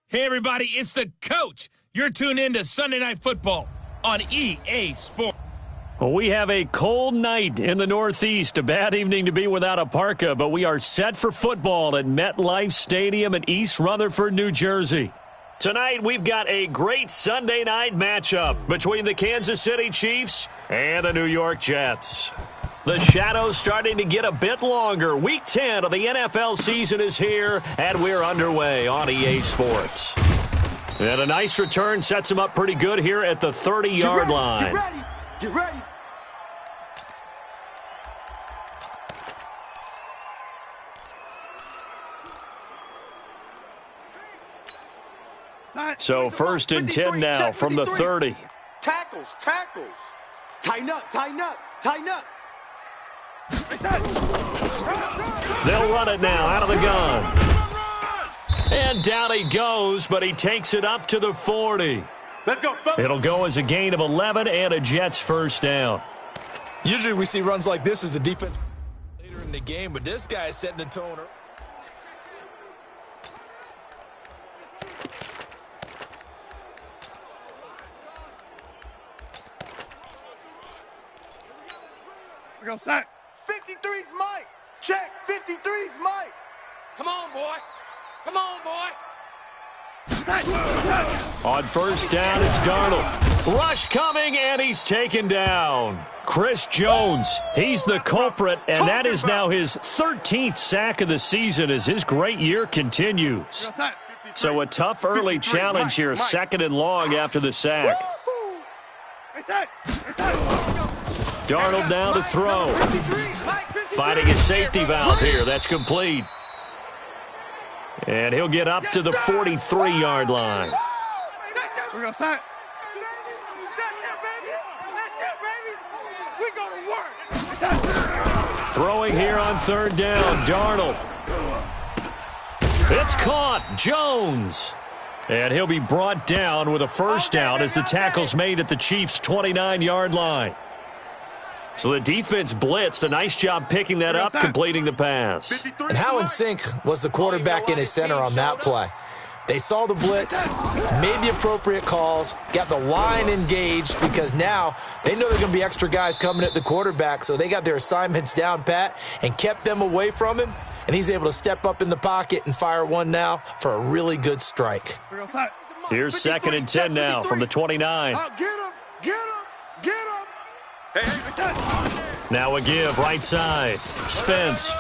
Hey, everybody, it's the coach. You're tuned in to Sunday Night Football on EA Sports. Well, we have a cold night in the Northeast. A bad evening to be without a parka, but we are set for football at MetLife Stadium in East Rutherford, New Jersey. Tonight, we've got a great Sunday night matchup between the Kansas City Chiefs and the New York Jets. The shadow's starting to get a bit longer. Week 10 of the NFL season is here, and we're underway on EA Sports. And a nice return sets him up pretty good here at the 30-yard line. Get ready! Get ready! So 1st and 10 now from the 30. Tackles. Tighten up. They'll run it now out of the gun. And down he goes, but he takes it up to the 40. Let's go. It'll go as a gain of 11 and a Jets first down. Usually we see runs like this as the defense later in the game, but this guy is setting the tone. We're going to sack. 53's Mike. Check. 53's Mike. Come on, boy. On first down, it's Darnold. Rush coming, and he's taken down. Chris Jones, he's the culprit, and that is now his 13th sack of the season as his great year continues. So a tough early challenge here, 2nd and long after the sack. Darnold now to throw. Finding his safety valve here. That's complete. And he'll get up to the 43-yard line. We're going to sack. We're going to work. Throwing here on 3rd down, Darnold. It's caught, Jones. And he'll be brought down with a first down as the tackle's made at the Chiefs' 29-yard line. So the defense blitzed. A nice job picking that up, completing the pass. And how in sync was the quarterback and his center on that play? They saw the blitz, made the appropriate calls, got the line engaged because now they know there's going to be extra guys coming at the quarterback, so they got their assignments down pat and kept them away from him, and he's able to step up in the pocket and fire one now for a really good strike. Here's 2nd and 10 now from the 29. Get him. Now a give, right side. Spence.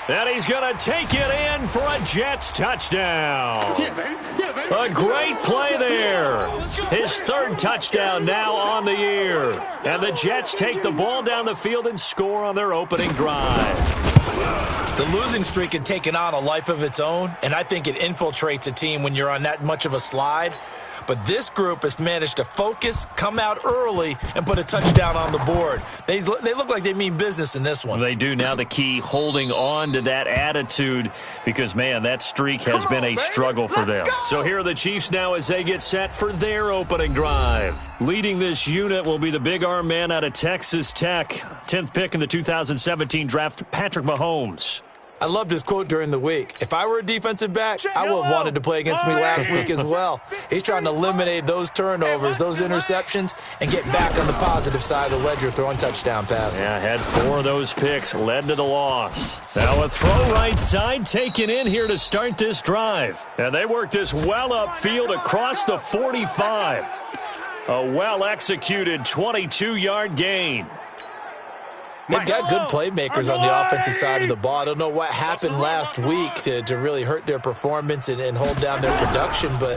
And he's going to take it in for a Jets touchdown. A great play there. His 3rd touchdown now on the year. And the Jets take the ball down the field and score on their opening drive. The losing streak had taken on a life of its own, and I think it infiltrates a team when you're on that much of a slide. But this group has managed to focus, come out early, and put a touchdown on the board. They look like they mean business in this one. They do. Now the key, holding on to that attitude because, man, that streak has been a struggle for them. So here are the Chiefs now as they get set for their opening drive. Leading this unit will be the big arm man out of Texas Tech. 10th pick in the 2017 draft, Patrick Mahomes. I loved his quote during the week. If I were a defensive back, I would have wanted to play against me last week as well. He's trying to eliminate those turnovers, those interceptions, and get back on the positive side of the ledger throwing touchdown passes. Yeah, had 4 of those picks, led to the loss. Now a throw right side taken in here to start this drive. And they work this well upfield across the 45. A well-executed 22-yard gain. They've got good playmakers on the offensive side of the ball. I don't know what happened last week to really hurt their performance and hold down their production, but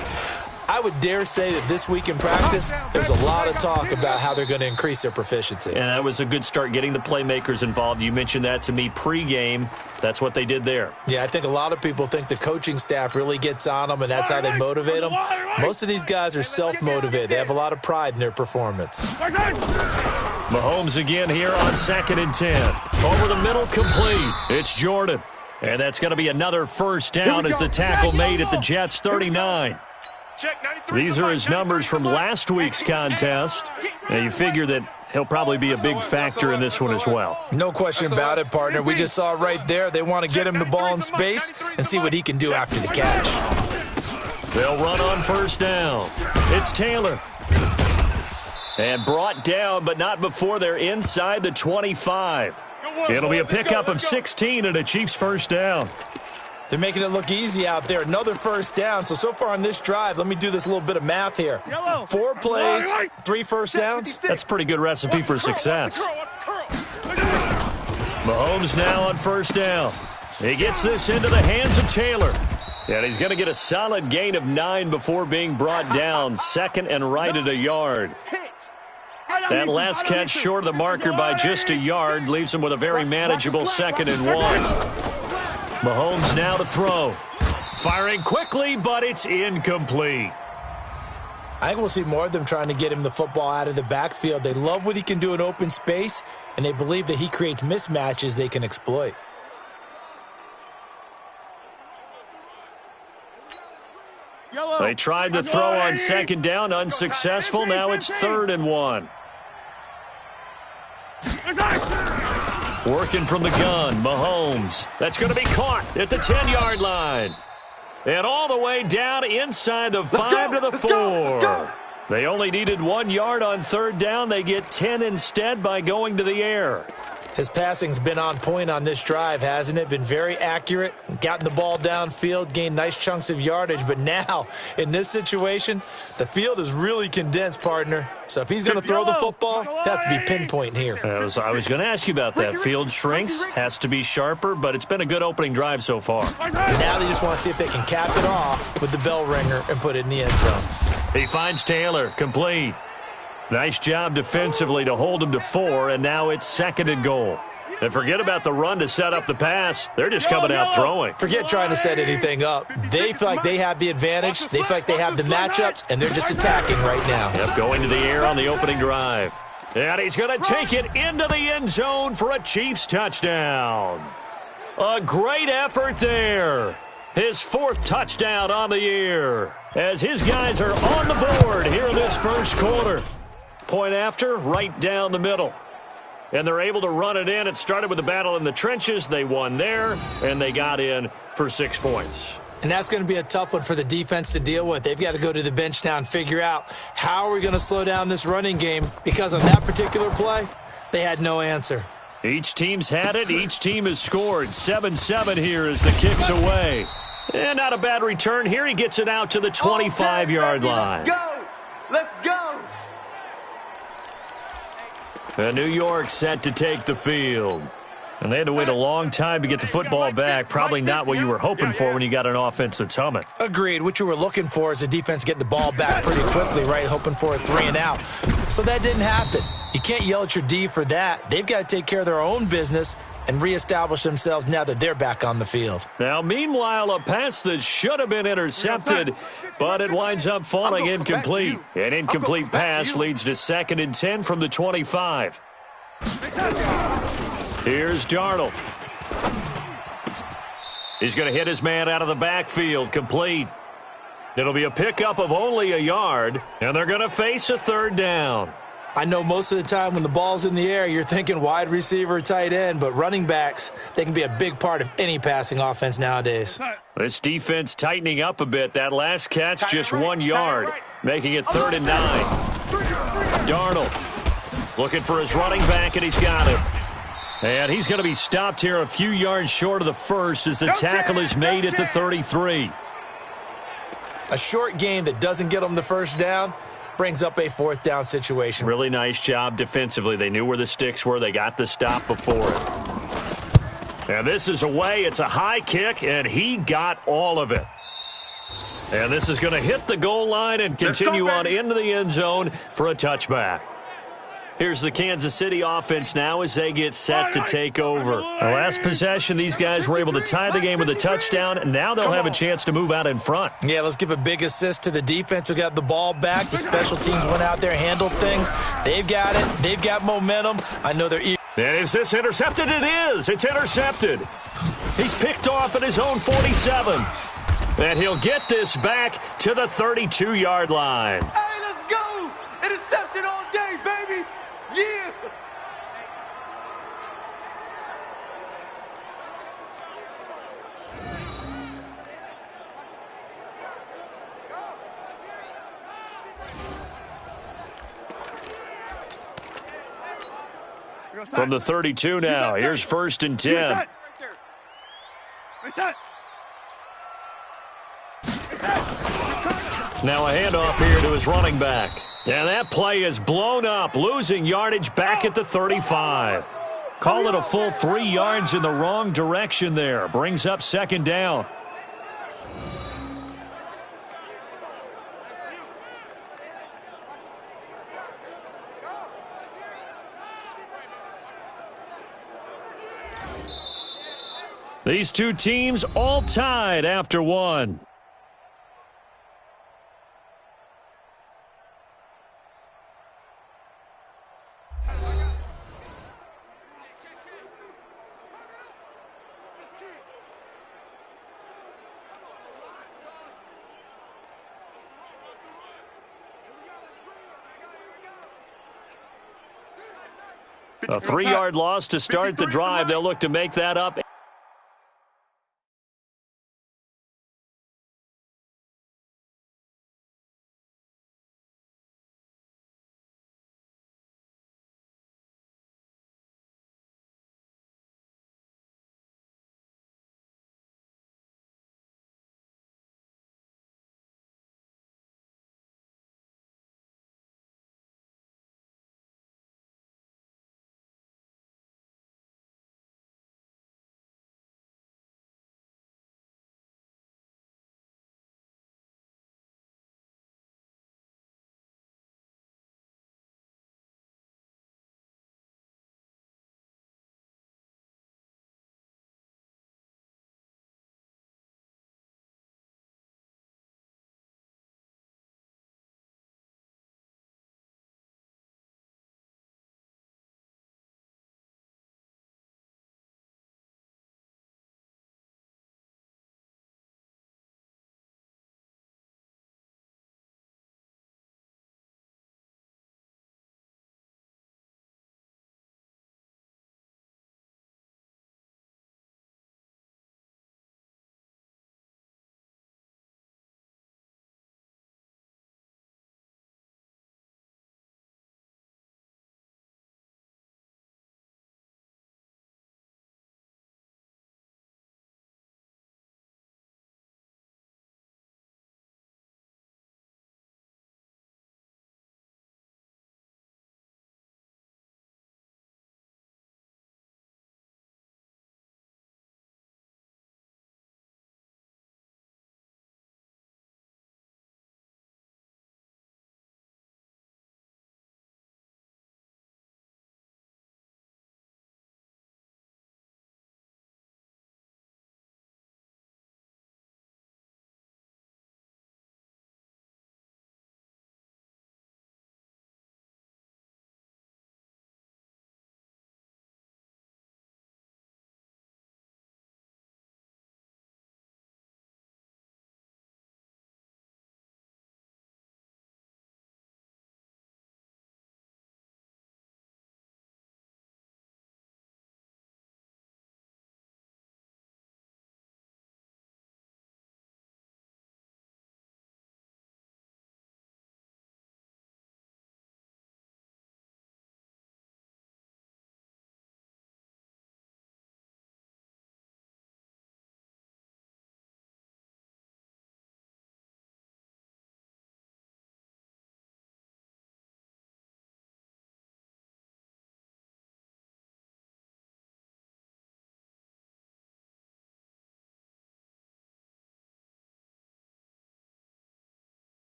I would dare say that this week in practice, there's a lot of talk about how they're going to increase their proficiency. And that was a good start, getting the playmakers involved. You mentioned that to me pregame. That's what they did there. Yeah, I think a lot of people think the coaching staff really gets on them, and that's how they motivate them. Most of these guys are self-motivated. They have a lot of pride in their performance. Mahomes again here on 2nd and 10. Over the middle, complete. It's Jordan. And that's going to be another first down as the tackle made at the Jets' 39. These are his numbers from last week's contest. Now you figure that he'll probably be a big factor in this one as well. No question about it, partner. We just saw right there they want to get him the ball in space and see what he can do after the catch. They'll run on first down. It's Taylor. And brought down, but not before they're inside the 25. It'll be a pickup of 16 and a Chiefs first down. They're making it look easy out there. Another first down. So far on this drive, let me do this little bit of math here. 4 plays, 3 first downs. That's a pretty good recipe for success. Mahomes now on first down. He gets this into the hands of Taylor. And he's going to get a solid gain of 9 before being brought down. Second and right at a yard. That last catch short of the marker by just a yard leaves him with a very manageable 2nd and 1. Mahomes now to throw. Firing quickly, but it's incomplete. I think we'll see more of them trying to get him the football out of the backfield. They love what he can do in open space, and they believe that he creates mismatches they can exploit. They tried to throw on 2nd down, unsuccessful. Now it's 3rd and 1. Working from the gun, Mahomes. That's going to be caught at the 10-yard line. And all the way down inside the 5 to the 4. They only needed 1 yard on 3rd down. They get 10 instead by going to the air. His passing's been on point on this drive, hasn't it? Been very accurate, gotten the ball downfield, gained nice chunks of yardage. But now, in this situation, the field is really condensed, partner. So if he's going to throw the football, that has to be pinpoint here. I was going to ask you about that. Field shrinks, has to be sharper, but it's been a good opening drive so far. Now they just want to see if they can cap it off with the bell ringer and put it in the end zone. He finds Taylor, complete. Nice job defensively to hold him to 4, and now it's 2nd and goal. And forget about the run to set up the pass. They're just coming out throwing. Forget trying to set anything up. They feel like they have the advantage. They feel like they have the matchups, and they're just attacking right now. Yep, going to the air on the opening drive. And he's going to take it into the end zone for a Chiefs touchdown. A great effort there. His 4th touchdown on the year. As his guys are on the board here in this first quarter. Point after, right down the middle. And they're able to run it in. It started with a battle in the trenches. They won there, and they got in for 6 points. And that's going to be a tough one for the defense to deal with. They've got to go to the bench now and figure out how are we going to slow down this running game, because on that particular play, they had no answer. Each team's had it. Each team has scored. 7-7 here as the kick's away. And not a bad return here. He gets it out to the 25-yard line. Let's go! Let's go! And New York set to take the field. And they had to wait a long time to get the football back. Probably not what you were hoping for when you got an offense that's humming. Agreed. What you were looking for is the defense getting the ball back pretty quickly, right? Hoping for a 3 and out. So that didn't happen. You can't yell at your D for that. They've got to take care of their own business and reestablish themselves now that they're back on the field. Now, meanwhile, a pass that should have been intercepted, but it winds up falling incomplete. An incomplete pass leads to 2nd and 10 from the 25. Here's Darnold. He's going to hit his man out of the backfield, complete. It'll be a pickup of only a yard, and they're going to face a 3rd down. I know most of the time when the ball's in the air, you're thinking wide receiver, tight end, but running backs, they can be a big part of any passing offense nowadays. This defense tightening up a bit. That last catch, just 1 yard, making it 3rd and 9. Darnold looking for his running back, and he's got it. And he's going to be stopped here a few yards short of the first as the tackle is made at the 33. A short gain that doesn't get them the first down brings up a 4th down situation. Really nice job defensively. They knew where the sticks were. They got the stop before it. And this is away. It's a high kick, and he got all of it. And this is going to hit the goal line and continue on into the end zone for a touchback. Here's the Kansas City offense now as they get set to take over. The last possession, these guys were able to tie the game with a touchdown, and now they'll have a chance to move out in front. Yeah, let's give a big assist to the defense who got the ball back. The special teams went out there, handled things. They've got it. They've got momentum. I know they're eager. And is this intercepted? It is. It's intercepted. He's picked off at his own 47. And he'll get this back to the 32-yard line. Hey, let's go! Interception all day, baby! Yeah! From the 32 now, here's 1st and 10. Now a handoff here to his running back. And that play is blown up, losing yardage back at the 35. Call it a full 3 yards in the wrong direction there. Brings up 2nd down. These two teams all tied after one. A 3-yard loss to start the drive. They'll look to make that up.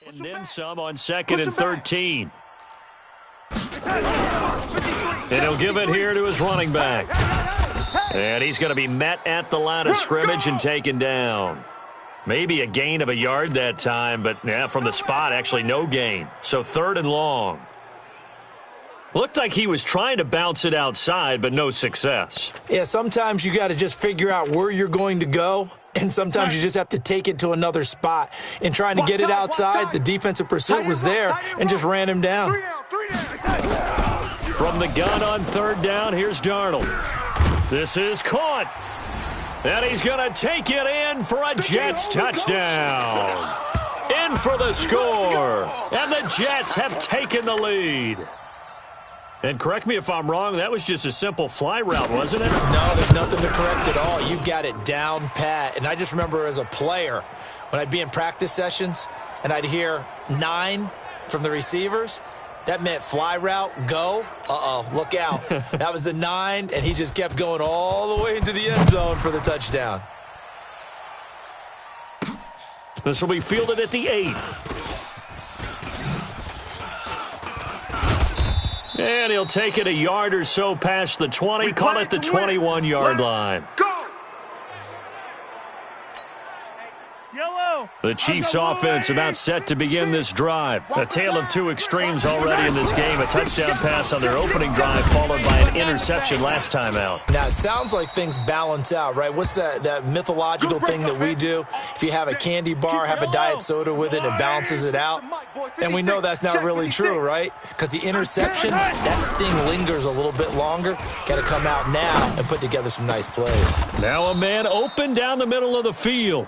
And then some on 2nd and 13. And he'll give it here to his running back. And he's going to be met at the line of scrimmage and taken down. Maybe a gain of a yard that time, but yeah, from the spot, actually no gain. So 3rd and long. Looked like he was trying to bounce it outside, but no success. Yeah, sometimes you got to just figure out where you're going to go, and sometimes you just have to take it to another spot. In trying to get it outside, the defensive pursuit was there and just ran him down. From the gun on 3rd down, here's Darnold. This is caught. And he's going to take it in for a Jets touchdown. In for the score. And the Jets have taken the lead. And correct me if I'm wrong, that was just a simple fly route, wasn't it? No, there's nothing to correct at all. You've got it down pat. And I just remember as a player, when I'd be in practice sessions and I'd hear 9 from the receivers, that meant fly route, go. Uh-oh, look out. That was the 9, and he just kept going all the way into the end zone for the touchdown. This will be fielded at the 8. And he'll take it a yard or so past the 20, call it the 21-yard line. The Chiefs offense about set to begin this drive. A tale of two extremes already in this game. A touchdown pass on their opening drive followed by an interception last time out. Now, it sounds like things balance out, right? What's that mythological thing that we do? If you have a candy bar, have a diet soda with it, it balances it out. And we know that's not really true, right? Because the interception, that sting lingers a little bit longer. Got to come out now and put together some nice plays. Now a man open down the middle of the field.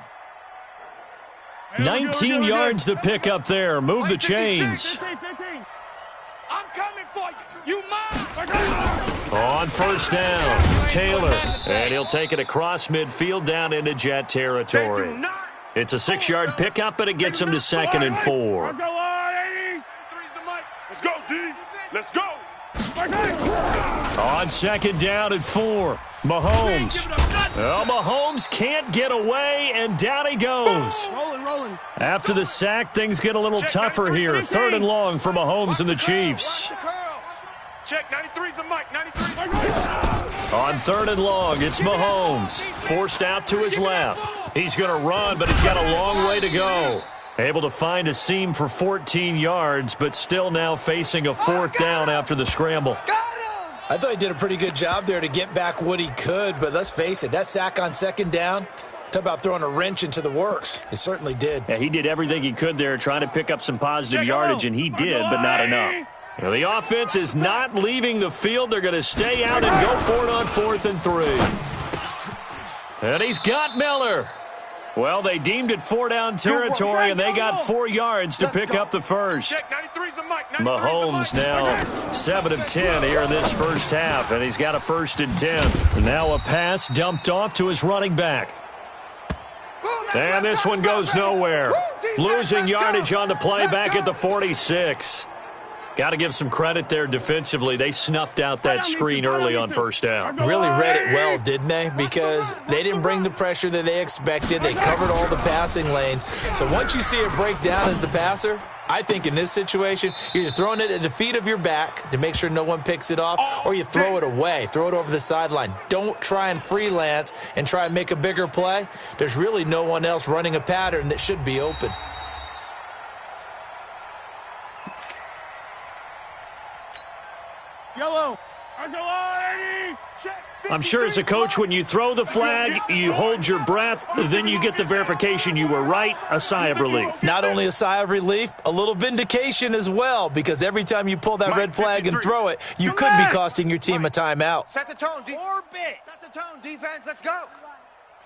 19 yards to pick up there. Move the chains. I'm coming for you. You mine. On 1st down, Taylor. And he'll take it across midfield down into Jet territory. It's a 6-yard pickup, and it gets him to 2nd and 4. Let's go, D. Let's go. On 2nd down at 4, Mahomes. Well, Mahomes can't get away, and down he goes. Rolling. After the sack, things get a little tougher here. 3rd and long for Mahomes and the Chiefs. Check, 93's the mic, 93. On 3rd and long, it's Mahomes. Forced out to his left. He's going to run, but he's got a long way to go. Able to find a seam for 14 yards, but still now facing a 4th down after the scramble. I thought he did a pretty good job there to get back what he could, but let's face it, that sack on 2nd down, talk about throwing a wrench into the works. It certainly did. Yeah, he did everything he could there, trying to pick up some positive yardage, and he did, but not enough. Now, the offense is not leaving the field. They're going to stay out and go for it on 4th and 3. And he's got Miller. Well, they deemed it 4-down territory, and they got 4 yards to pick up the first. Mahomes now 7 of 10 here in this first half, and he's got a 1st and 10. Now a pass dumped off to his running back. And this one goes nowhere. Losing yardage on the play back at the 46. Got to give some credit there defensively. They snuffed out that screen early on 1st down. Really read it well, didn't they? Because they didn't bring the pressure that they expected. They covered all the passing lanes. So once you see it break down as the passer, I think in this situation, you're either throwing it at the feet of your back to make sure no one picks it off, or you throw it away, throw it over the sideline. Don't try and freelance and try and make a bigger play. There's really no one else running a pattern that should be open. I'm sure as a coach, when you throw the flag, you hold your breath, then you get the verification you were right, a sigh of relief. Not only a sigh of relief, a little vindication as well, because every time you pull that red flag and throw it, you could be costing your team a timeout. Set the tone, set the tone, defense. Let's go.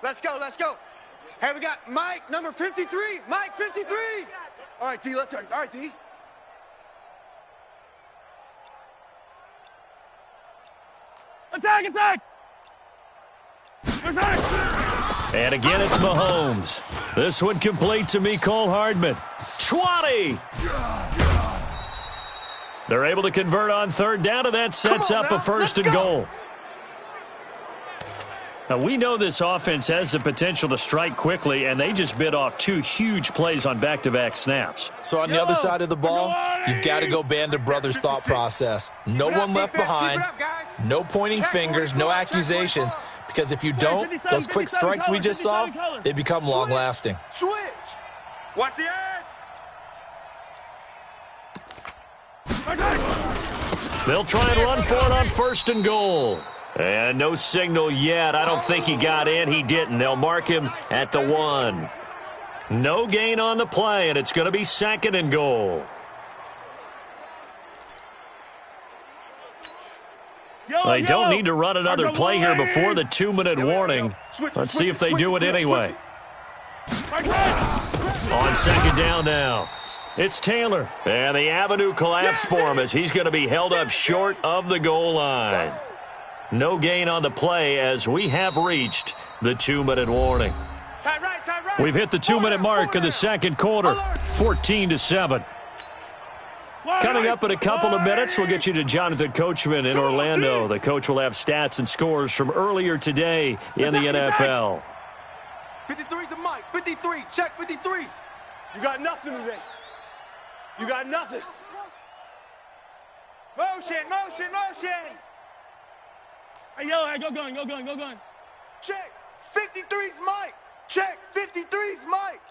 Let's go. Hey, we got Mike, number 53. Mike, 53. All right, D, let's start. All right, D. Attack! And again, it's Mahomes. This one complete to Mecole Hardman. 20! They're able to convert on 3rd down, and that sets up a 1st and goal. We know this offense has the potential to strike quickly, and they just bit off 2 huge plays on back-to-back snaps. So on the other side of the ball, you've got to go Band of Brothers thought process. No one left behind, no pointing fingers, no accusations, because if you don't, those quick strikes we just saw, they become long-lasting. Switch. Watch the edge. They'll try and run for it on 1st and goal. And no signal yet. I don't think he got in. He didn't. They'll mark him at the 1. No gain on the play, and it's going to be 2nd and goal. They don't need to run another play here before the 2-minute warning. Let's see if they do it anyway. On 2nd down now. It's Taylor. And the avenue collapsed for him as he's going to be held up short of the goal line. No gain on the play as we have reached the 2-minute warning. We've hit the 2-minute mark of the 2nd quarter, 14-7. Coming up in a couple of minutes, we'll get you to Jonathan Coachman in Orlando. The coach will have stats and scores from earlier today in the NFL. 53's the mic. 53. Check 53. You got nothing today. You got nothing. Motion, motion, motion. Hey, yo, go going. Check 53's mic. Check 53's mic.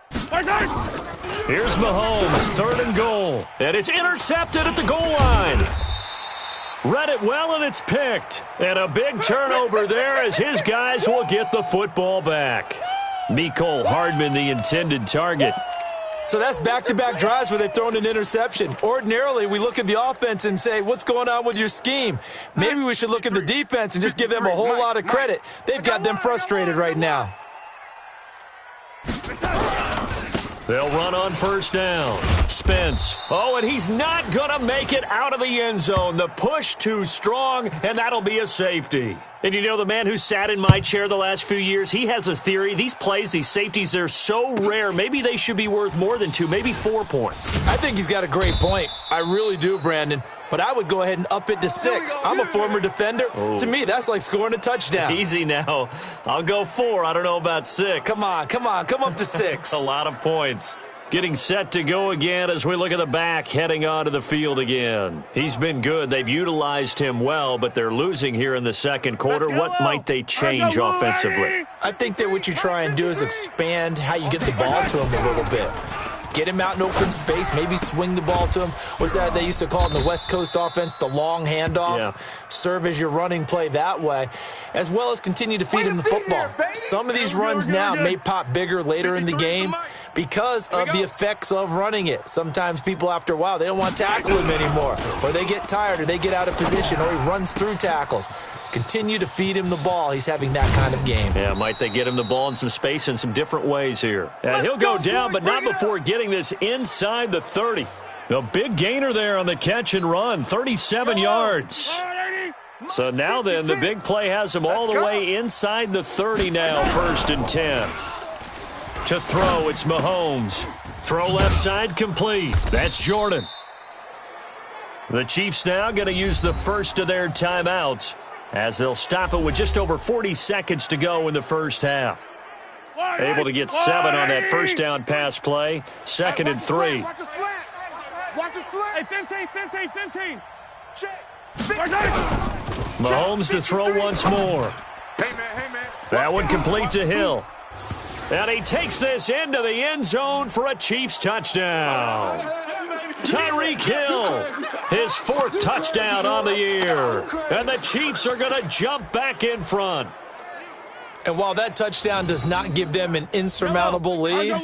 Here's Mahomes, 3rd and goal. And it's intercepted at the goal line. Read it well, and it's picked. And a big turnover there as his guys will get the football back. Mecole Hardman, the intended target. So that's back-to-back drives where they've thrown an interception. Ordinarily, we look at the offense and say, what's going on with your scheme? Maybe we should look at the defense and just give them a whole lot of credit. They've got them frustrated right now. They'll run on 1st down. Spence. Oh, and he's not going to make it out of the end zone. The push too strong, and that'll be a safety. And you know, the man who sat in my chair the last few years, he has a theory. These plays, these safeties, they're so rare. Maybe they should be worth more than 2, maybe 4 points. I think he's got a great point. I really do, Brandon. But I would go ahead and up it to 6. I'm a former defender. Oh. To me, that's like scoring a touchdown. Easy now. I'll go 4. I don't know about 6. Come on. Come up to 6. A lot of points. Getting set to go again as we look at the back heading onto the field again. He's been good. They've utilized him well, but they're losing here in the 2nd quarter. What might they change offensively? I think that what you try and do is expand how you get the ball to him a little bit. Get him out in open space, maybe swing the ball to him. What's that they used to call in the West Coast offense, the long handoff? Yeah. Serve as your running play that way, as well as continue to feed him the football. Some of these runs now may pop bigger later in the game because of the effects of running it. Sometimes people, after a while, they don't want to tackle him anymore, or they get tired, or they get out of position, or he runs through tackles. Continue to feed him the ball. He's having that kind of game. Yeah, might they get him the ball in some space in some different ways here. And he'll go down, but not before getting this inside the 30. A big gainer there on the catch and run, 37 yards. So now then, the big play has him all the way inside the 30 now, 1st and 10. To throw, it's Mahomes. Throw left side complete. That's Jordan. The Chiefs now going to use the first of their timeouts as they'll stop it with just over 40 seconds to go in the first half. Able to get 7 on that first down pass play. 2nd and 3. Watch the slant. Watch the slant. Hey, 15. Check. Mahomes to throw once more. Hey, man. That one complete to Hill. And he takes this into the end zone for a Chiefs touchdown. Tyreek Hill, his 4th touchdown on the year. And the Chiefs are going to jump back in front. And while that touchdown does not give them an insurmountable lead,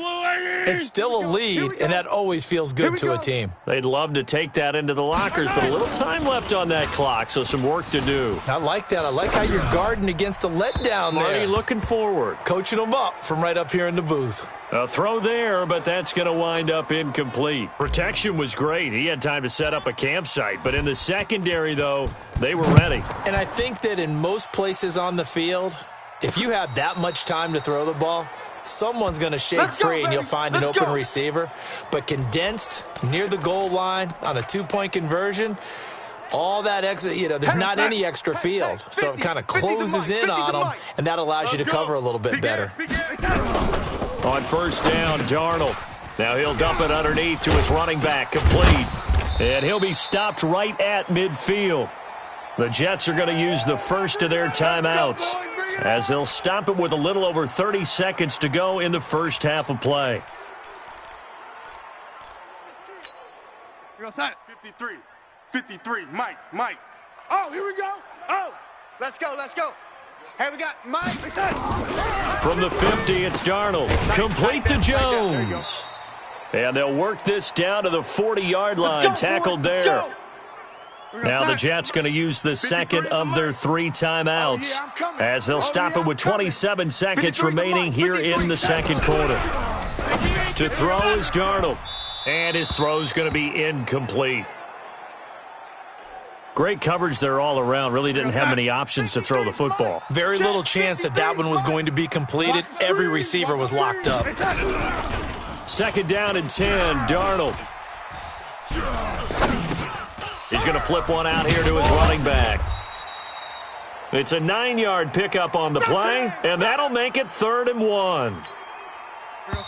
it's still a lead, and that always feels good to a team. They'd love to take that into the lockers, but a little time left on that clock, so some work to do. I like that. I like how you're guarding against a letdown there. Marty looking forward. Coaching them up from right up here in the booth. A throw there, but that's going to wind up incomplete. Protection was great. He had time to set up a campsite, but in the secondary, though, they were ready. And I think that in most places on the field, if you have that much time to throw the ball, someone's going to shake free and you'll find an open receiver. But condensed near the goal line on a 2-point conversion, All that extra, there's not any extra field. So it kind of closes in on them, and that allows you to cover a little bit better. On first down, Darnold. Now he'll dump it underneath to his running back, complete. And he'll be stopped right at midfield. The Jets are going to use the first of their timeouts, as they'll stop it with a little over 30 seconds to go in the first half of play. Here goes that. 53, Mike. Oh, here we go. Oh, let's go. Hey, we got Mike. From the 50, it's Darnold. Complete to Jones. And they'll work this down to the 40-yard line, tackled there. Now the Jets going to use the second of their 3 timeouts, as they'll stop it with 27 seconds remaining here in the second quarter. To throw is Darnold, and his throw's going to be incomplete. Great coverage there all around. Really didn't have many options to throw the football. Very little chance that one was going to be completed. Every receiver was locked up. Second down and 10, Darnold. He's going to flip one out here to his running back. It's a 9-yard pickup on the play, and that'll make it 3rd and 1.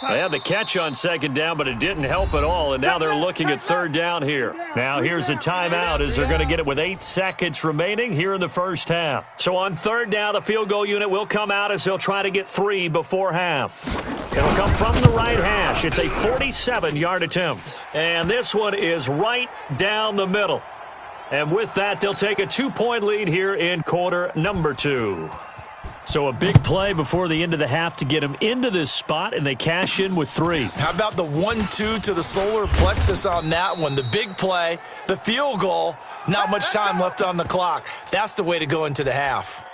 They had the catch on second down, but it didn't help at all, and now they're looking at 3rd down here. Now here's a timeout as they're going to get it with 8 seconds remaining here in the first half. So on 3rd down, the field goal unit will come out as they'll try to get 3 before half. It'll come from the right hash. It's a 47-yard attempt. And this one is right down the middle. And with that, they'll take a 2-point lead here in quarter number 2. So a big play before the end of the half to get them into this spot, and they cash in with 3. How about the 1-2 to the solar plexus on that one? The big play, the field goal, not much time left on the clock. That's the way to go into the half.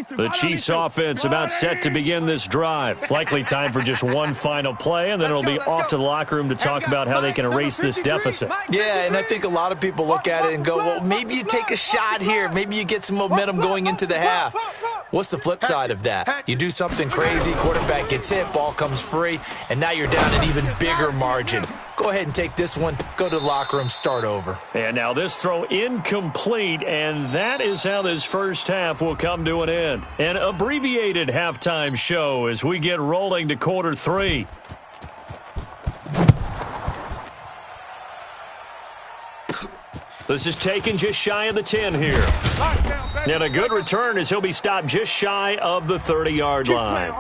The Chiefs offense about set to begin this drive. Likely time for just one final play, and then it'll be off to the locker room to talk about how they can erase this deficit. Yeah, and I think a lot of people look at it and go, well, maybe you take a shot here. Maybe you get some momentum going into the half. What's the flip side of that? You do something crazy, quarterback gets hit, ball comes free, and now you're down an even bigger margin. Go ahead and take this one, go to the locker room, start over. And now this throw incomplete, and that is how this first half will come to an end. An abbreviated halftime show as we get rolling to quarter 3. This is taken just shy of the 10 here. And a good return as he'll be stopped just shy of the 30-yard line.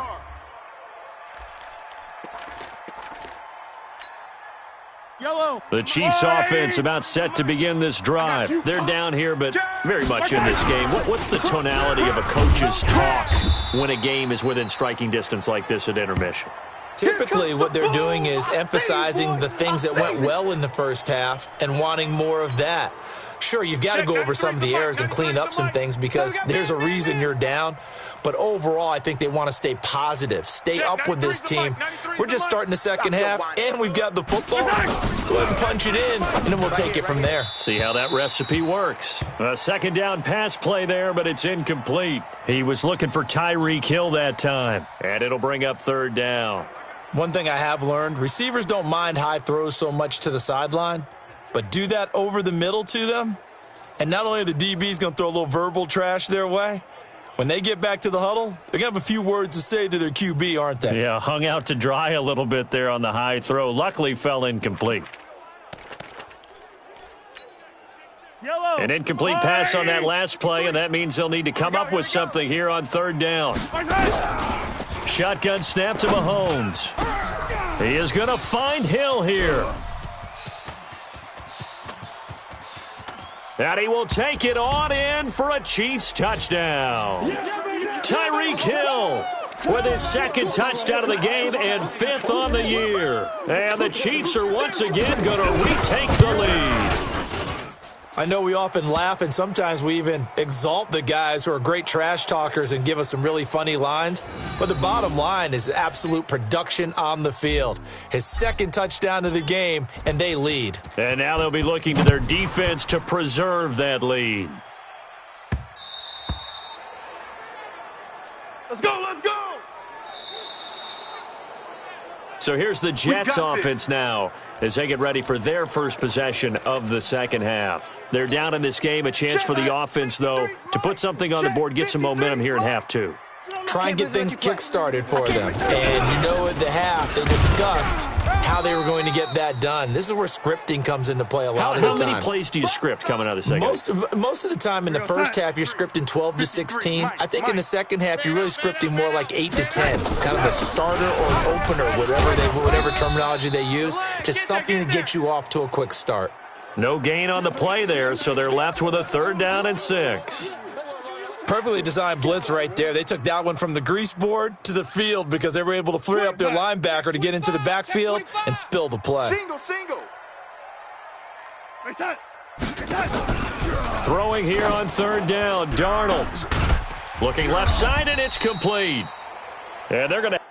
The Chiefs offense about set to begin this drive. They're down here, but very much in this game. What's the tonality of a coach's talk when a game is within striking distance like this at intermission? Typically, what they're doing is emphasizing the things that went well in the first half and wanting more of that. Sure, you've got to go over some of the errors and clean up some things because there's a reason you're down. But overall, I think they want to stay positive, stay up with this team. We're just starting the second half, and we've got the football. Let's go ahead and punch it in, and then we'll take it from there. See how that recipe works. A second down pass play there, but it's incomplete. He was looking for Tyreek Hill that time, and it'll bring up 3rd down. One thing I have learned, receivers don't mind high throws so much to the sideline, but do that over the middle to them, and not only are the DBs going to throw a little verbal trash their way, when they get back to the huddle, they're going to have a few words to say to their QB, aren't they? Yeah, hung out to dry a little bit there on the high throw. Luckily fell incomplete. An incomplete pass on that last play, and that means they'll need to come up with something here on 3rd down. Shotgun snap to Mahomes. He is going to find Hill here. And he will take it on in for a Chiefs touchdown. Tyreek Hill with his 2nd touchdown of the game and 5th on the year. And the Chiefs are once again going to retake the lead. I know we often laugh and sometimes we even exalt the guys who are great trash talkers and give us some really funny lines. But the bottom line is absolute production on the field. His 2nd touchdown of the game, and they lead. And now they'll be looking to their defense to preserve that lead. Let's go, let's go! So here's the Jets got offense this. now as they get ready for their first possession of the second half. They're down in this game. A chance for the offense, though, to put something on the board, get some momentum here in half two. Try and get things kick-started for them. And you know, at the half, they discussed how they were going to get that done. This is where scripting comes into play a lot of the time. How many plays do you script coming out of the second? Most of the time in the first half, you're scripting 12 to 16. I think in the second half, you're really scripting more like 8 to 10. Kind of a starter or opener, whatever terminology they use. Just something to get you off to a quick start. No gain on the play there, so they're left with a 3rd down and 6. Perfectly designed blitz right there. They took that one from the grease board to the field because they were able to free up their linebacker to get into the backfield and spill the play. Single. Throwing here on 3rd down, Darnold. Looking left side, and it's complete. And they're going to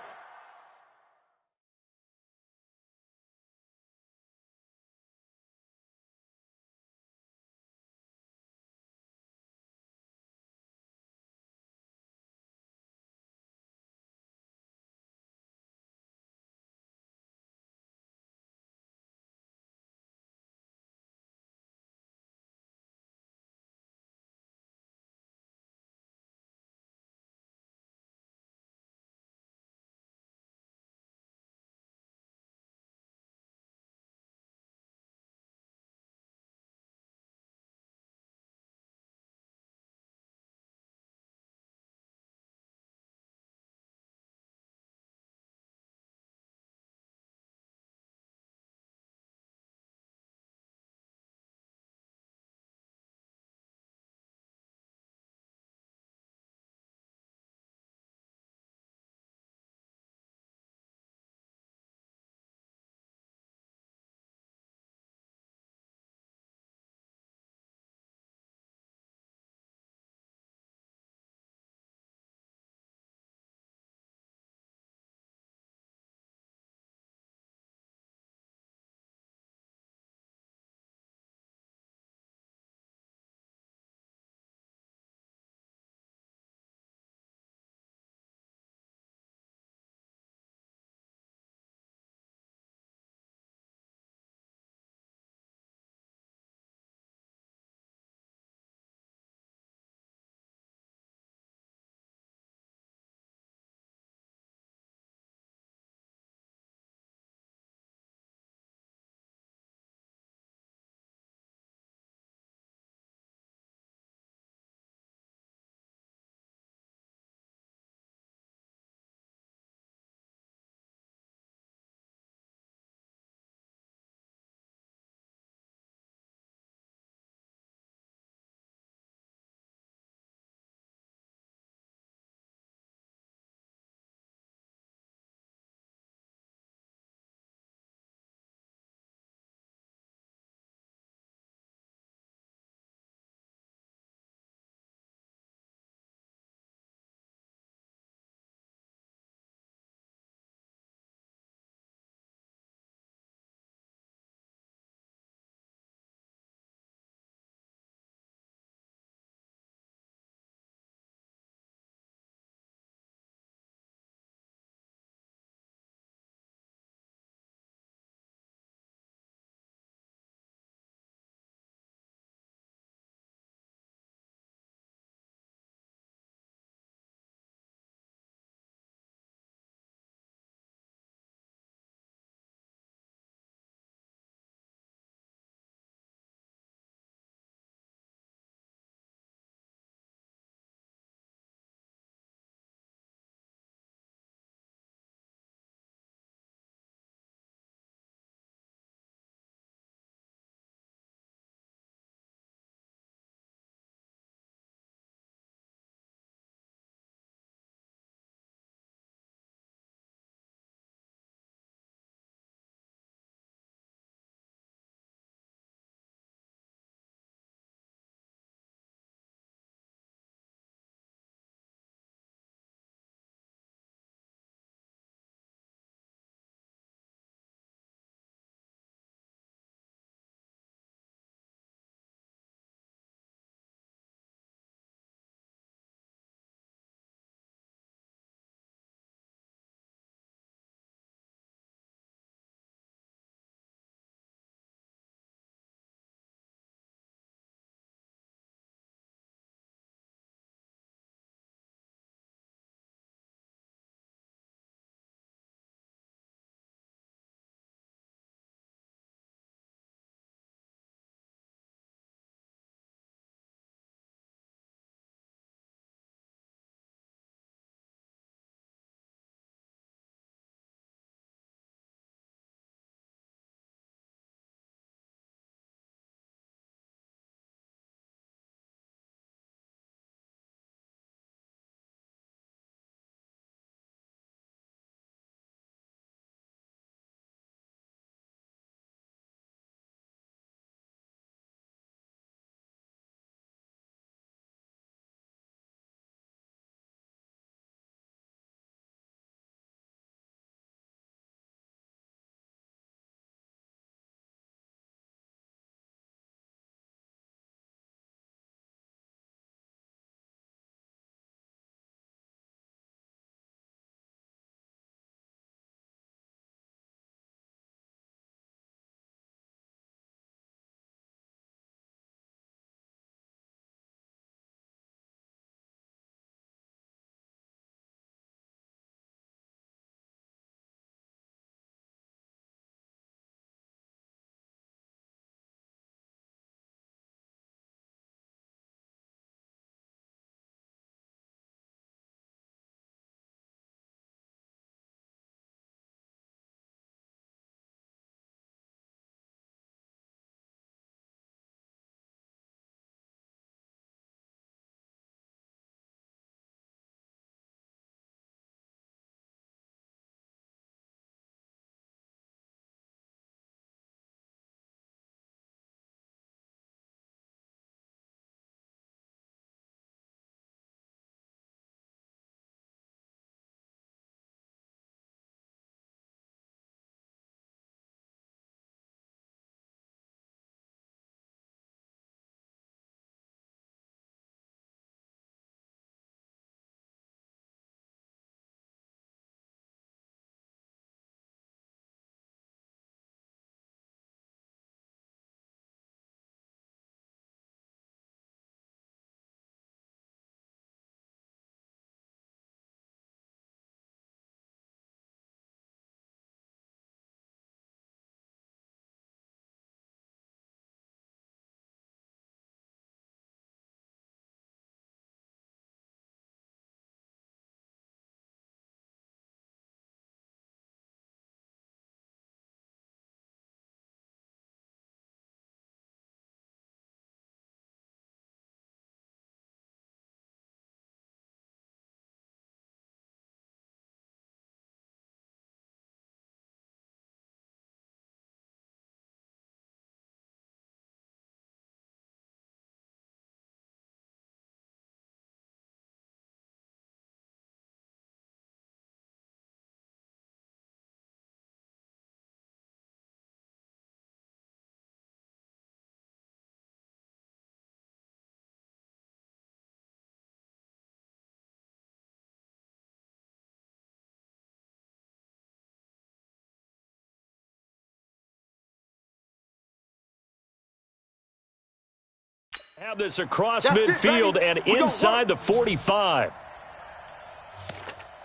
Have this across midfield and inside the 45.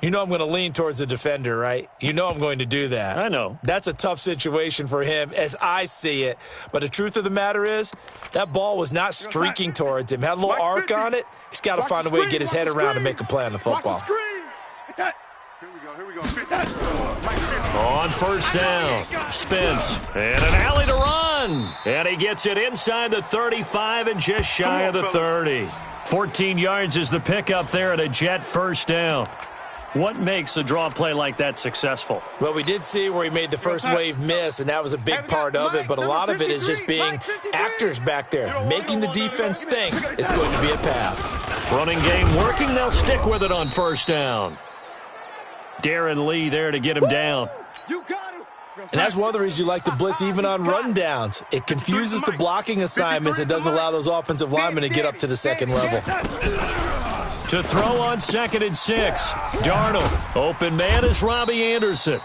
You know I'm going to lean towards the defender, right? You know I'm going to do that. I know. That's a tough situation for him as I see it. But the truth of the matter is, that ball was not streaking towards him. Had a little arc on it. He's got to find a way to get his head around and make a play on the football. Here we go. On first down, Spence, and an alley to run. And he gets it inside the 35 and just shy of the 30. 14 yards is the pickup there at a Jet first down. What makes a draw play like that successful? Well, we did see where he made the first wave miss, and that was a big part of it. But a lot of it is just being actors back there, making the defense think it's going to be a pass. Running game working. They'll stick with it on first down. Darren Lee there to get him down. And that's one of the reasons you like to blitz even on rundowns. It confuses the blocking assignments and doesn't allow those offensive linemen to get up to the second level. To throw on 2nd and 6. Darnold. Open man is Robbie Anderson.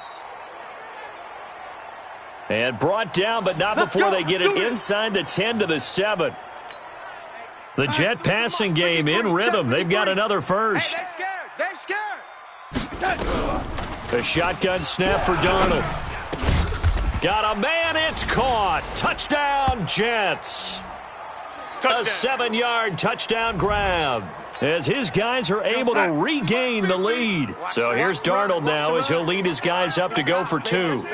And brought down, but not before they get it inside the 10 to the 7. The Jet passing game in rhythm. They've got another first. They're scared. A shotgun snap for Darnold. Got a man, it's caught. Touchdown, Jets. A 7-yard touchdown grab as his guys are able to regain the lead. So here's Darnold now as he'll lead his guys up to go for 2.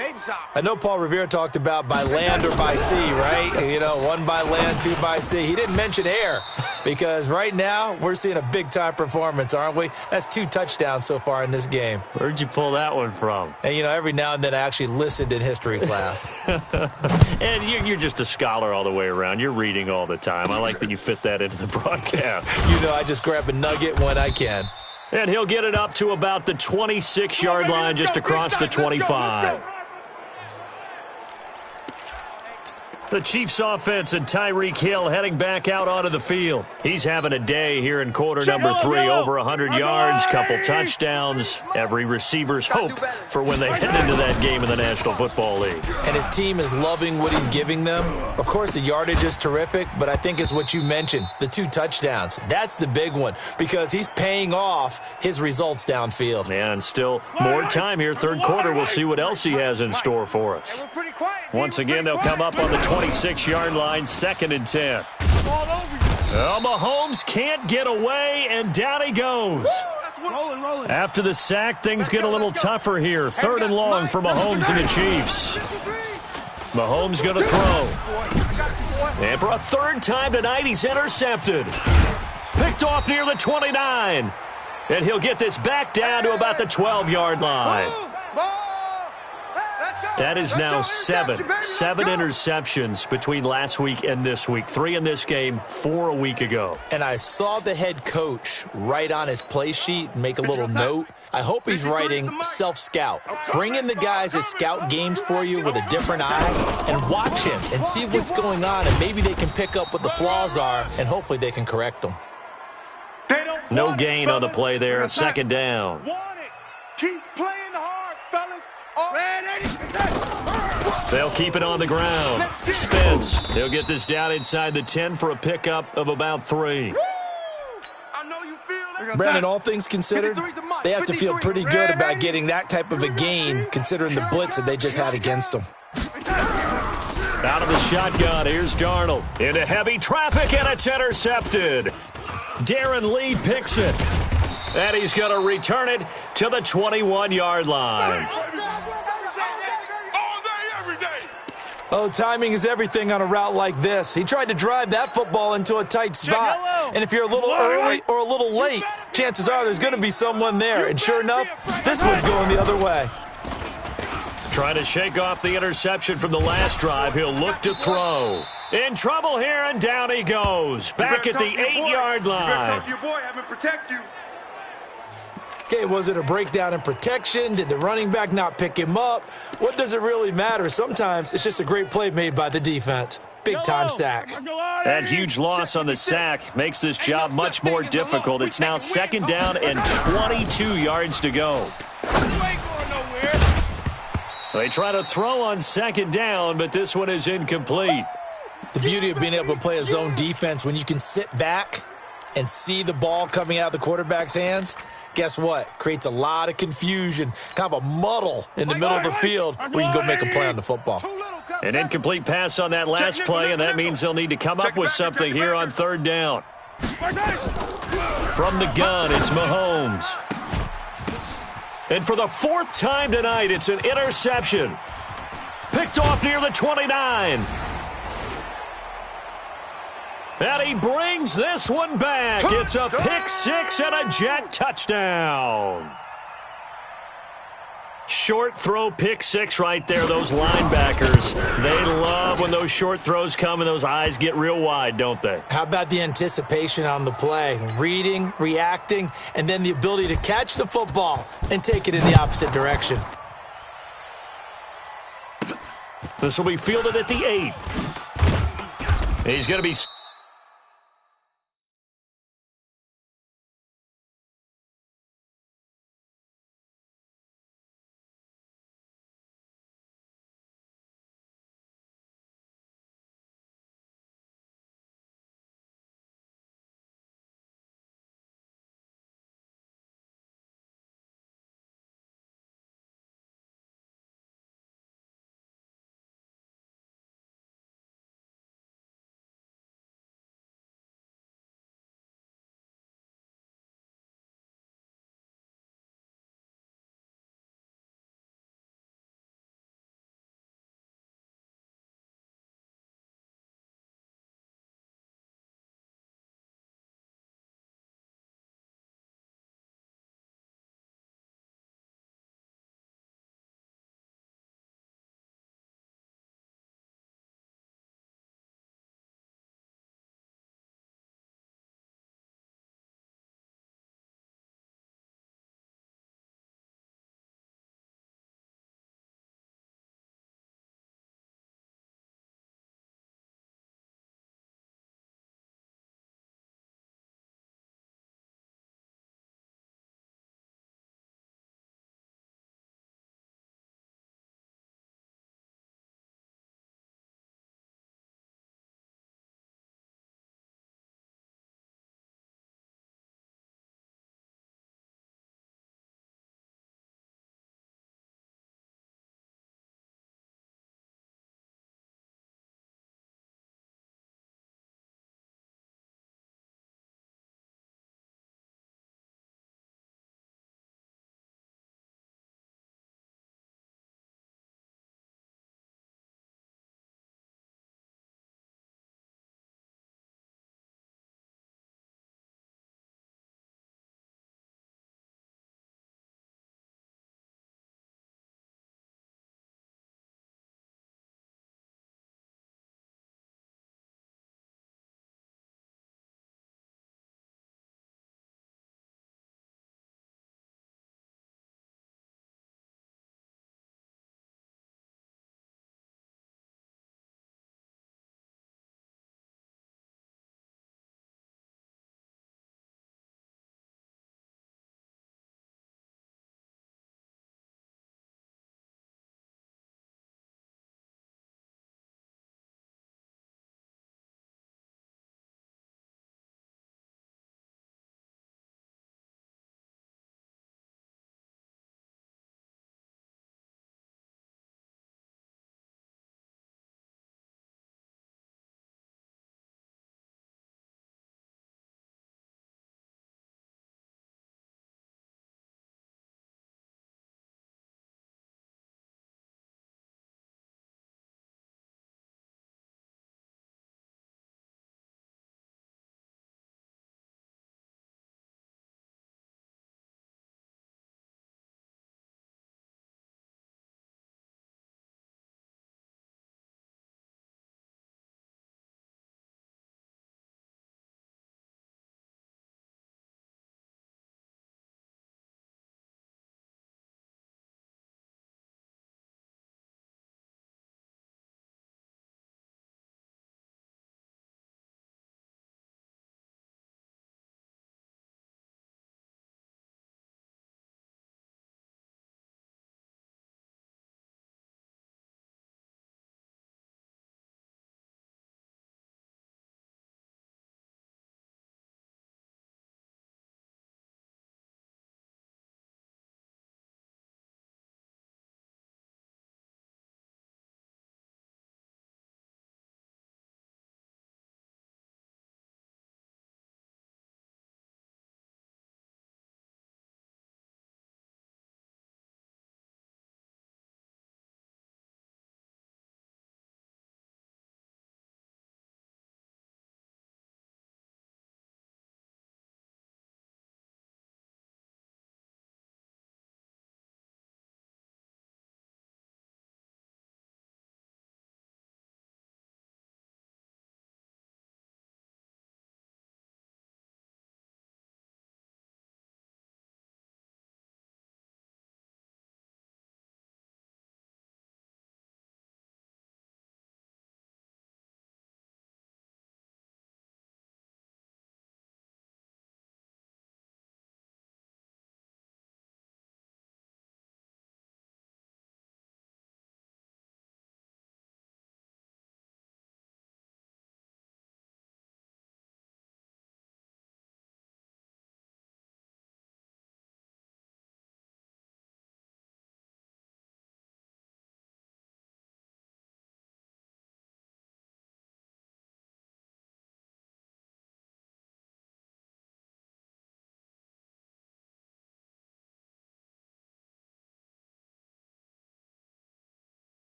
I know Paul Revere talked about by land or by sea, right? You know, 1 by land, 2 by sea. He didn't mention air because right now we're seeing a big-time performance, aren't we? That's 2 touchdowns so far in this game. Where'd you pull that one from? And, you know, every now and then I actually listened in history class. And you're just a scholar all the way around. You're reading all the time. I like that you fit that into the broadcast. You know, I just grab a nugget when I can. And he'll get it up to about the 26-yard line just across the 25. The Chiefs offense and Tyreek Hill heading back out onto the field. He's having a day here in quarter number 3. Over 100 yards, couple touchdowns. Every receiver's hope for when they head into that game in the National Football League. And his team is loving what he's giving them. Of course, the yardage is terrific, but I think it's what you mentioned, the 2 touchdowns. That's the big one because he's paying off his results downfield. And still more time here. Third quarter, we'll see what else he has in store for us. Once again, they'll come up on the 26-yard line, 2nd and 10. Well, Mahomes can't get away, and down he goes. After the sack, things get a little tougher here. 3rd and long for Mahomes and the Chiefs. Mahomes going to throw. And for a 3rd time tonight, he's intercepted. Picked off near the 29. And he'll get this back down to about the 12-yard line. That is now 7 interceptions between last week and this week. 3 in this game, 4 a week ago. And I saw the head coach write on his play sheet, make a little note. I hope he's writing self-scout. Bring in the guys that scout games for you with a different eye and watch him and see what's going on, and maybe they can pick up what the flaws are, and hopefully they can correct them. No gain on the play there, 2nd down. Keep playing hard, fellas. They'll keep it on the ground. Spence, he'll get this down inside the 10 for a pickup of about 3. Brandon, all things considered, they have to feel pretty good about getting that type of a gain considering the blitz that they just had against them. Out of the shotgun, here's Darnold. Into heavy traffic, and it's intercepted. Darren Lee picks it. And he's going to return it to the 21-yard line. Oh, timing is everything on a route like this. He tried to drive that football into a tight spot. And if you're a little early or a little late, chances are there's going to be someone there. And sure enough, this one's going the other way. Trying to shake off the interception from the last drive. He'll look to throw. In trouble here, and down he goes. Back at the 8-yard line. Okay, was it a breakdown in protection? Did the running back not pick him up? What does it really matter? Sometimes it's just a great play made by the defense. Big-time sack. That huge loss on the sack makes this job much more difficult. It's now 2nd down and 22 yards to go. They try to throw on 2nd down, but this one is incomplete. The beauty of being able to play a zone defense, when you can sit back and see the ball coming out of the quarterback's hands, guess what? Creates a lot of confusion, kind of a muddle in the middle of the field where you can go make a play on the football. An incomplete pass on that last play, and that means they'll need to come up with something here on third down. From the gun, it's Mahomes. And for the fourth time tonight, it's an interception. Picked off near the 29. And he brings this one back. It's a pick six and a Jet touchdown. Short throw pick six right there. Those linebackers, they love when those short throws come and those eyes get real wide, don't they? How about the anticipation on the play? Reading, reacting, and then the ability to catch the football and take it in the opposite direction. This will be fielded at the 8. He's going to be...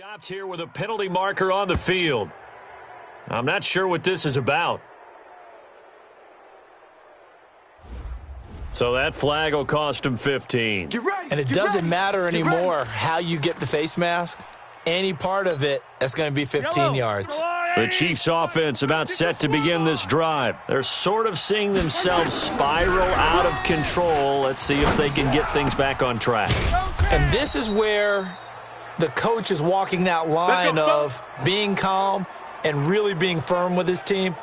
Stopped here with a penalty marker on the field. I'm not sure what this is about. So that flag will cost him 15. And it doesn't matter anymore how you get the face mask. Any part of it, that's going to be 15 yards. The Chiefs' offense about set to begin this drive. They're sort of seeing themselves spiral out of control. Let's see if they can get things back on track. And this is where the coach is walking that line of being calm and really being firm with his team.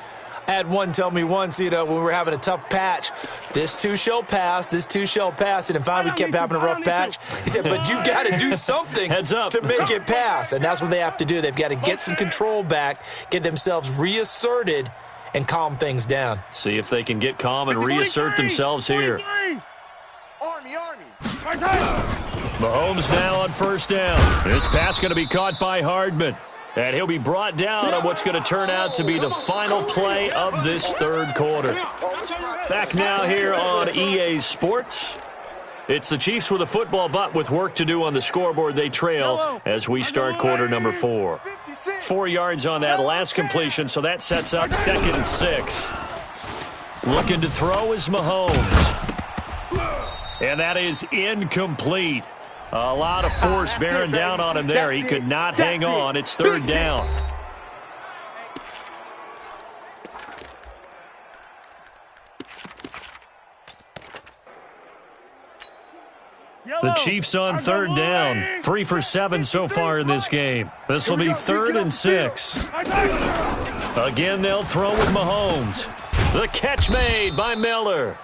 I had one tell me once, when we were having a tough patch, this too shall pass, this too shall pass, and then finally we kept having a rough patch. He said, but you got to do something to make it pass, and that's what they have to do. They've got to get some control back, get themselves reasserted, and calm things down. See if they can get calm and reassert themselves here. Army. Mahomes now on first down. This pass going to be caught by Hardman. And he'll be brought down on what's going to turn out to be the final play of this third quarter. Back now here on EA Sports. It's the Chiefs with a football, but with work to do on the scoreboard. They trail as we start quarter number 4. 4 yards on that last completion, so that sets up 2nd and 6. Looking to throw is Mahomes. And that is incomplete. A lot of force bearing down on him there. He could not hang on. It's 3rd down. The Chiefs on 3rd down. 3 for 7 so far in this game. This will be 3rd and 6. Again, they'll throw with Mahomes. The catch made by Miller.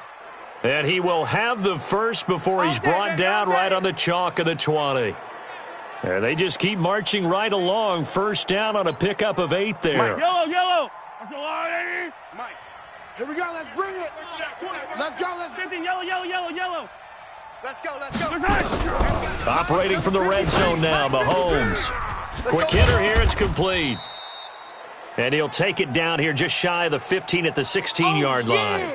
And he will have the first before he's brought down right on the chalk of the 20. And they just keep marching right along. 1st down on a pickup of 8 there. Yellow. That's a lot, Mike, here we go. Let's bring it. Let's go. Let's 15, yellow. Let's go. Operating from the red zone now, Mahomes. Quick hitter here. It's complete. And he'll take it down here just shy of the 15 at the 16-yard line.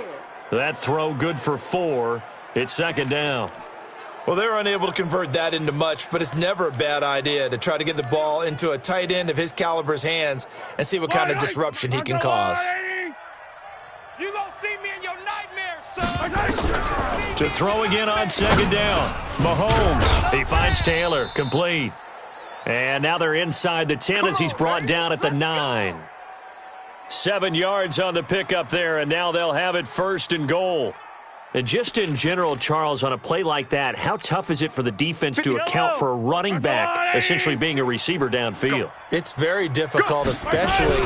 That throw good for 4. It's 2nd down. Well, they're unable to convert that into much, but it's never a bad idea to try to get the ball into a tight end of his caliber's hands and see what kind of disruption he can cause. You gonna see me in your nightmares, son. To throw again on 2nd down. Mahomes. He finds Taylor. Complete. And now they're inside the 10 as he's brought down at the 9. 7 yards on the pickup there, and now they'll have it 1st and goal. And just in general, Charles, on a play like that, how tough is it for the defense to account for a running back essentially being a receiver downfield? It's very difficult, especially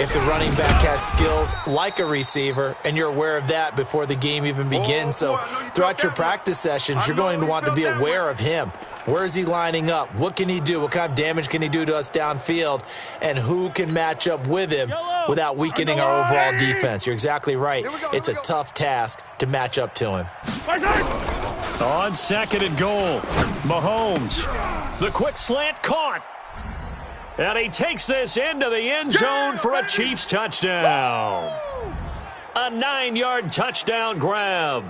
if the running back has skills like a receiver, and you're aware of that before the game even begins. So throughout your practice sessions, you're going to want to be aware of him. Where is he lining up? What can he do? What kind of damage can he do to us downfield? And who can match up with him without weakening our overall defense? You're exactly right. It's a tough task to match up to him. On 2nd and goal, Mahomes. The quick slant caught. And he takes this into the end zone for a Chiefs touchdown. A 9-yard touchdown grab.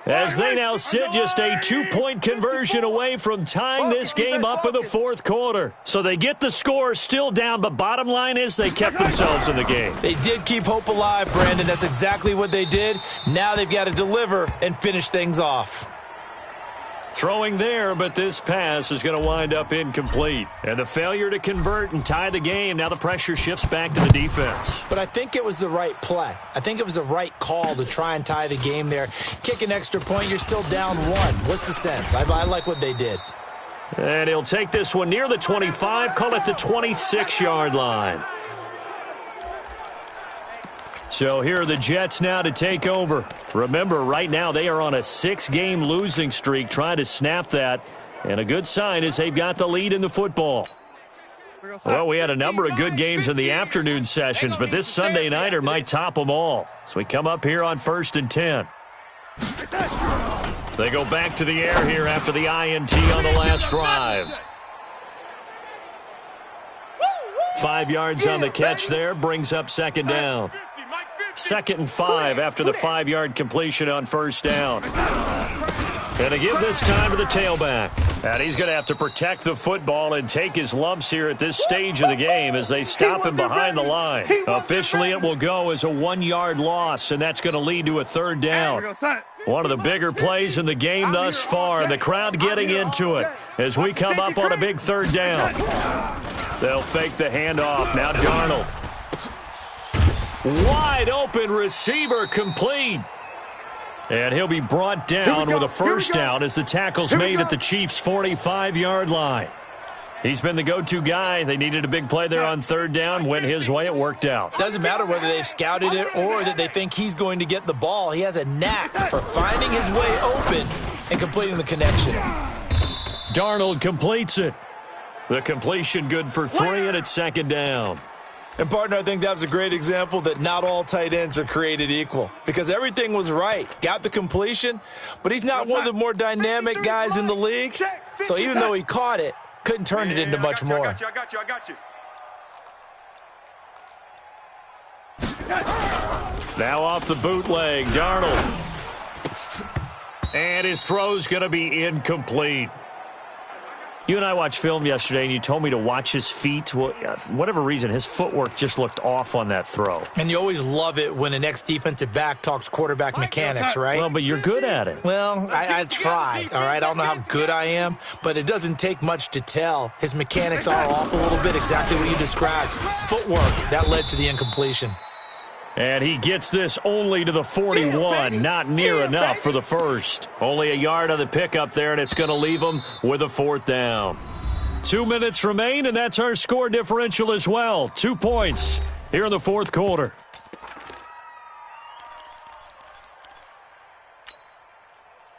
As they now sit just a 2-point conversion away from tying this game up in the 4th quarter. So they get the score still down, but bottom line is they kept themselves in the game. They did keep hope alive, Brandon. That's exactly what they did. Now they've got to deliver and finish things off. Throwing there, but this pass is going to wind up incomplete. And the failure to convert and tie the game, now the pressure shifts back to the defense. But I think it was the right play. I think it was the right call to try and tie the game there. Kick an extra point, you're still down 1. What's the sense? I like what they did. And he'll take this one near the 25, call it the 26-yard line. So here are the Jets now to take over. Remember, right now they are on a 6-game losing streak, trying to snap that. And a good sign is they've got the lead in the football. Well, we had a number of good games in the afternoon sessions, but this Sunday nighter might top them all. So we come up here on 1st and 10. They go back to the air here after the INT on the last drive. 5 yards on the catch there, brings up 2nd down. 2nd and 5 after the 5-yard completion on 1st down. And to give this time to the tailback. And he's going to have to protect the football and take his lumps here at this stage of the game as they stop him behind the line. Officially, it will go as a 1-yard loss, and that's going to lead to a third down. One of the bigger plays in the game thus far. The crowd getting into it as we come up on a big third down. They'll fake the handoff. Now Darnold. Wide open receiver complete. And he'll be brought down with a first down as the tackle's made at the Chiefs' 45-yard line. He's been the go-to guy. They needed a big play there on third down. Went his way. It worked out. Doesn't matter whether they've scouted it or that they think he's going to get the ball. He has a knack for finding his way open and completing the connection. Darnold completes it. The completion good for 3, and it's second down. And, partner, I think that was a great example that not all tight ends are created equal because everything was right. Got the completion, but he's not one of the more dynamic guys in the league. So even though he caught it, couldn't turn it into much more. I got you. Now off the bootleg, Darnold. And his throw's going to be incomplete. You and I watched film yesterday, and you told me to watch his feet. Well, for whatever reason, his footwork just looked off on that throw. And you always love it when an ex-defensive back talks quarterback mechanics, right? Well, but you're good at it. Well, I try, all right? I don't know how good I am, but it doesn't take much to tell. His mechanics are off a little bit, exactly what you described. Footwork, that led to the incompletion. And he gets this only to the 41, not near enough for the first. Only a yard on the pickup there, and it's going to leave him with a fourth down. 2 minutes remain, and that's our score differential as well. 2 points here in the fourth quarter.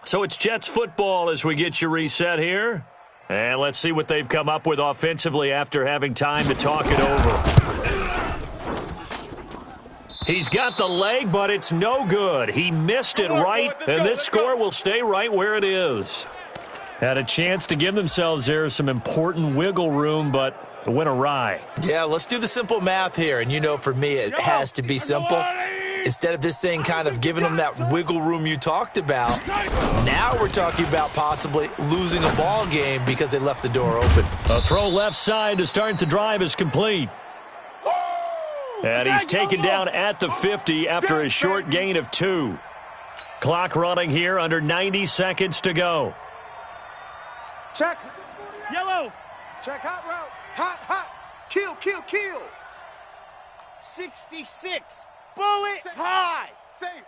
So it's Jets football as we get you reset here. And let's see what they've come up with offensively after having time to talk it over. He's got the leg, but it's no good. He missed it right, and this score will stay right where it is. Had a chance to give themselves there some important wiggle room, but it went awry. Yeah, let's do the simple math here, and you know for me it has to be simple. Instead of this thing kind of giving them that wiggle room you talked about, now we're talking about possibly losing a ball game because they left the door open. A throw left side to start the drive is complete. And he's taken down at the 50 after a short gain of 2. Clock running here, under 90 seconds to go. Check. Yellow. Check hot route. Hot. Kill. 66. Bullet high. Safe.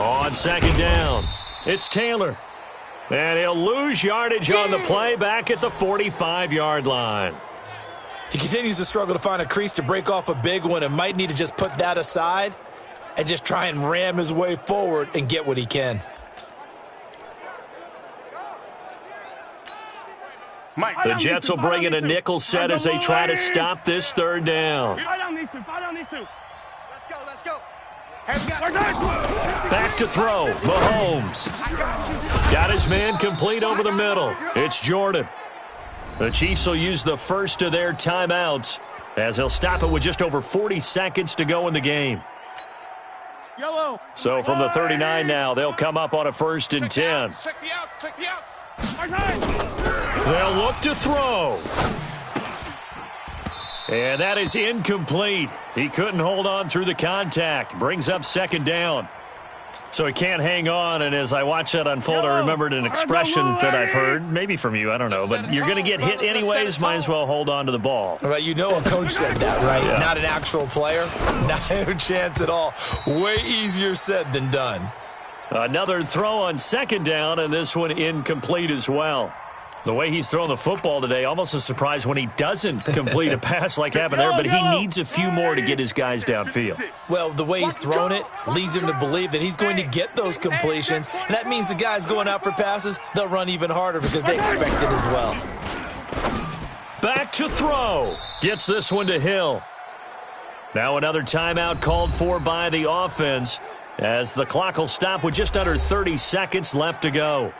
On second down, it's Taylor. And he'll lose yardage on the play back at the 45-yard line. He continues to struggle to find a crease to break off a big one and might need to just put that aside and just try and ram his way forward and get what he can. The Jets will bring in a nickel set as they try to stop this third down. Fire down these two. Let's go. Back to throw, Mahomes. Got his man complete over the middle. It's Jordan. The Chiefs will use the first of their timeouts as they'll stop it with just over 40 seconds to go in the game. Yellow. So from the 39 now, they'll come up on a 1st and 10. Check the outs. They'll look to throw. And that is incomplete. He couldn't hold on through the contact. Brings up second down. So he can't hang on, and as I watch that unfold, I remembered an expression that I've heard, maybe from you, I don't know, but you're going to get hit anyways, might as well hold on to the ball. Right, you know a coach said that, right? Yeah. Not an actual player. No chance at all. Way easier said than done. Another throw on second down, and this one incomplete as well. The way he's throwing the football today, almost a surprise when he doesn't complete a pass like happened there, but he needs a few more to get his guys downfield. Well, the way he's thrown it leads him to believe that he's going to get those completions, and that means the guys going out for passes, they'll run even harder because they expect it as well. Back to throw. Gets this one to Hill. Now another timeout called for by the offense as the clock will stop with just under 30 seconds left to go.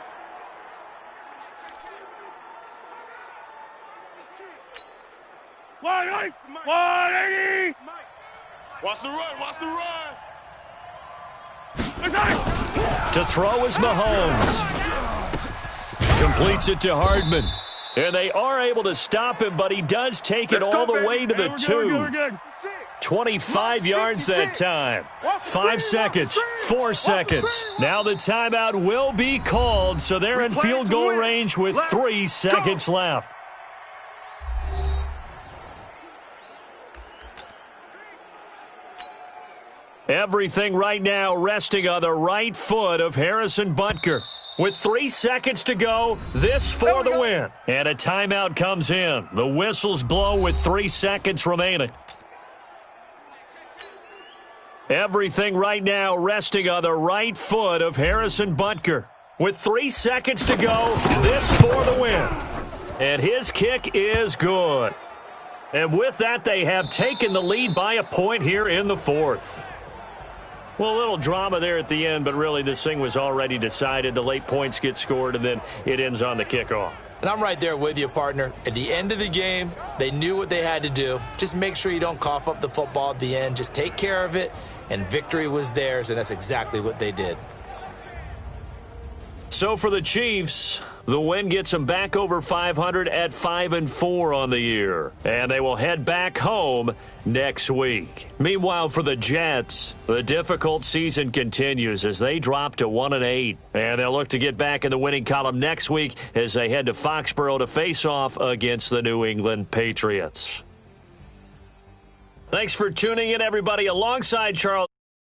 Watch the run. To throw is Mahomes. Completes it to Hardman. And they are able to stop him, but he does take it all the way to the 2. 25 yards that time. 5 seconds, 4 seconds. Now the timeout will be called, so they're in field goal range with 3 seconds left. Everything right now resting on the right foot of Harrison Butker. With 3 seconds to go, this for the win. And a timeout comes in. The whistles blow with 3 seconds remaining. Everything right now resting on the right foot of Harrison Butker. With 3 seconds to go, this for the win. And his kick is good. And with that, they have taken the lead by a point here in the 4th. Well, a little drama there at the end, but really this thing was already decided. The late points get scored, and then it ends on the kickoff. And I'm right there with you, partner. At the end of the game, they knew what they had to do. Just make sure you don't cough up the football at the end. Just take care of it, and victory was theirs, and that's exactly what they did. So for the Chiefs, the win gets them back over 500 at 5-4 on the year. And they will head back home next week. Meanwhile, for the Jets, the difficult season continues as they drop to 1-8. And they'll look to get back in the winning column next week as they head to Foxborough to face off against the New England Patriots. Thanks for tuning in, everybody, alongside Charles.